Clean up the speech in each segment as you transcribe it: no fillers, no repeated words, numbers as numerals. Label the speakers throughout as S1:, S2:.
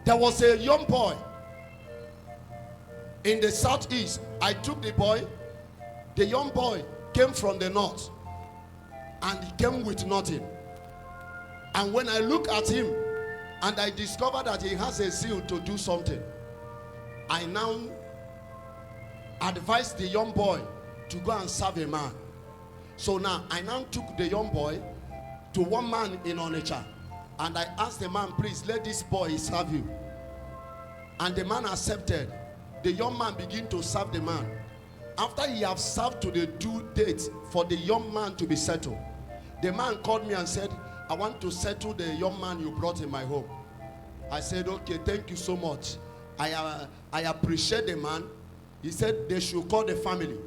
S1: There was a young boy in the southeast. I took the boy. The young boy came from the north, and he came with nothing. And when I look at him and I discover that he has a zeal to do something, I now advise the young boy to go and serve a man. So now I now took the young boy to one man in Onitsha, and I asked the man, please let this boy serve you. And the man accepted. The young man began to serve the man. After he have served to the due date for the young man to be settled, the man called me and said, I want to settle the young man you brought in my home. I said, okay, thank you so much. I appreciate the man. He said they should call the family.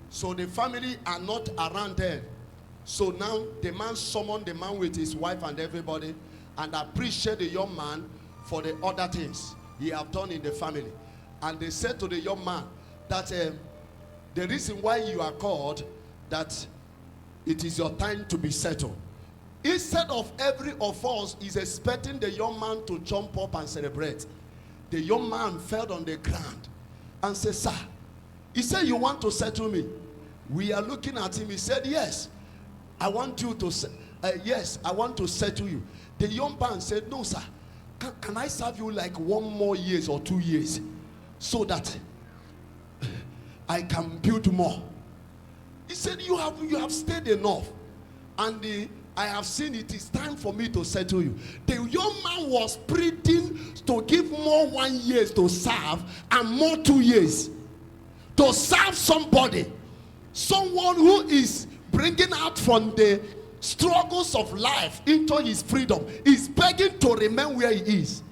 S1: So the family are not around there. So now the man summoned the man with his wife and everybody, and appreciate the young man for the other things he have done in the family. And they said to the young man that the reason why you are called, that it is your time to be settled. Instead of every of us is expecting the young man to jump up and celebrate, the young man fell on the ground and said, sir, he said, you want to settle me? We are looking at him. He said, yes, I want you to yes, I want to settle you. The young man said, no, sir, can I serve you like 1 more years or 2 years so that I can build more? He said, you have stayed enough, and I have seen it is time for me to settle you. The young man was pleading to give more 1 year to serve and more 2 years to serve somebody, someone who is bringing out from the struggles of life into his freedom, is begging to remain where he is.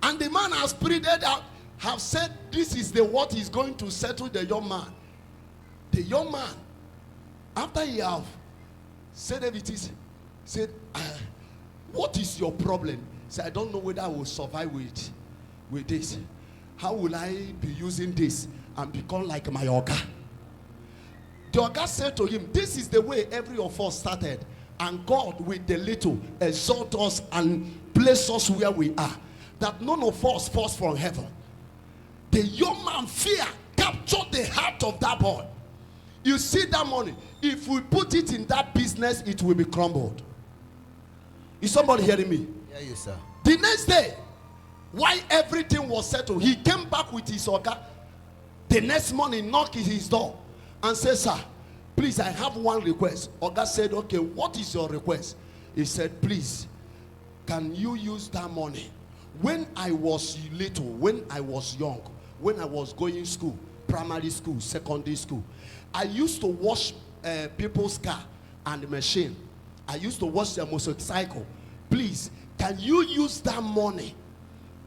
S1: And the man has pleaded out, have said this is the what is going to settle the young man. The young man, after he have said everything, said, what is your problem? He said, I don't know whether I will survive with this. How will I be using this and become like my Oga? The Oga said to him, this is the way every of us started, and God with the little exalt us and place us where we are, that none of us falls from heaven. The young man fear captured the heart of that boy. You see that money, if we put it in that business, it will be crumbled. Is somebody hearing me?
S2: Yeah, you, sir.
S1: The next day, while everything was settled, he came back with his Oga. The next morning, knocked at his door and said, sir, please, I have one request. Oga said, okay, what is your request? He said, please, can you use that money? When I was little, when I was young, when I was going to school, primary school, secondary school, I used to wash people's car and machine. I used to wash their motorcycle. Please, can you use that money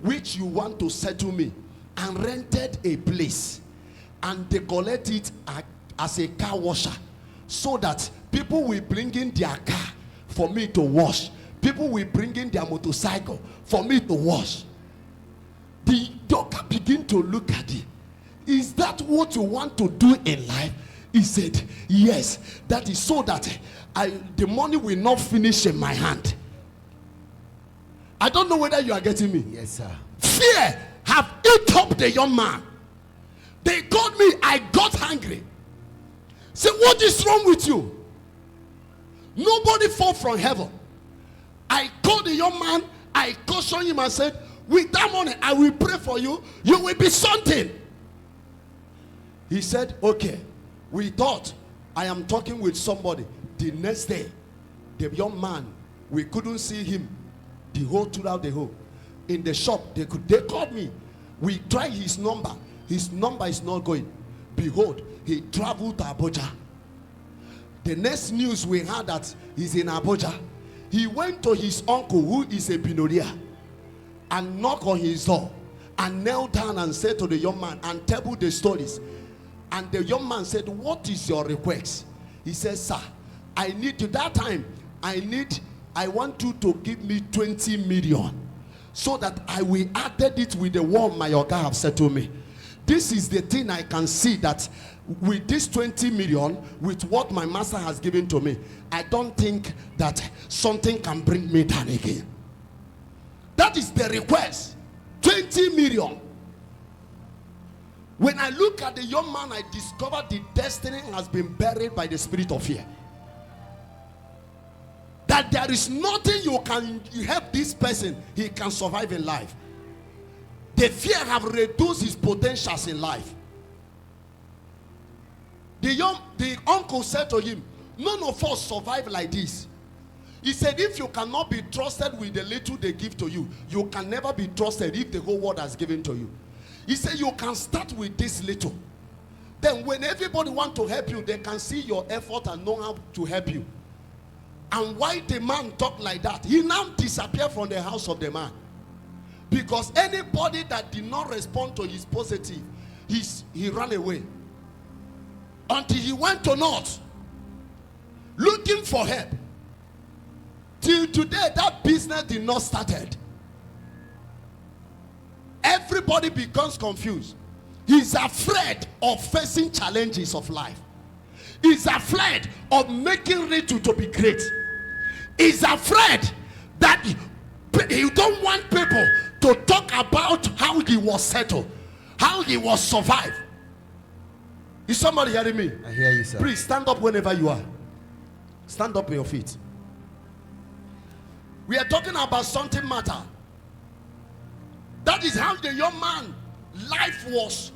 S1: which you want to settle me, and rented a place and decorate it as a car washer, so that people will bring in their car for me to wash. People will bring in their motorcycle for me to wash. The doctor begin to look at it. Is that what you want to do in life? He said, yes, that is so that the money will not finish in my hand. I don't know whether you are getting me.
S2: Yes, sir.
S1: Fear have eaten up the young man. They called me, I got hungry. Say, what is wrong with you? Nobody fall from heaven. I called the young man, I cautioned him and said, with that money, I will pray for you. You will be something. He said, okay. We thought I am talking with somebody. The next day, the young man, we couldn't see him throughout the whole. In the shop, they called me. We tried his number. His number is not going. Behold, he traveled to Abuja. The next news we heard that he's in Abuja. He went to his uncle, who is a billionaire, and knocked on his door and knelt down and said to the young man and told the stories. And the young man said, what is your request? He said, sir, I need you. That time, I want you to give me 20 million so that I will add it with the one my Oga have said to me. This is the thing I can see, that with this 20 million, with what my master has given to me, I don't think that something can bring me down again. That That is the request. 20 million. When I look at the young man, I discovered the destiny has been buried by the spirit of fear. That there is nothing you can help this person, he can survive in life. The fear have reduced his potentials in life. The uncle said to him, none of us survive like this. He said, if you cannot be trusted with the little they give to you, you can never be trusted if the whole world has given to you. He said, you can start with this little. Then when everybody wants to help you, they can see your effort and know how to help you. And why the man talked like that? He now disappeared from the house of the man. Because anybody that did not respond to his positive, he ran away. Until he went to north, looking for help. Till today, that business did not started. Everybody becomes confused. He's afraid of facing challenges of life. He's afraid of making rich to be great. He's afraid that he don't want people to talk about how he was settled, how he was survived. Is somebody hearing me?
S2: I hear you, sir.
S1: Please stand up whenever you are. Stand up on your feet. We are talking about something matter. That is how the young man life was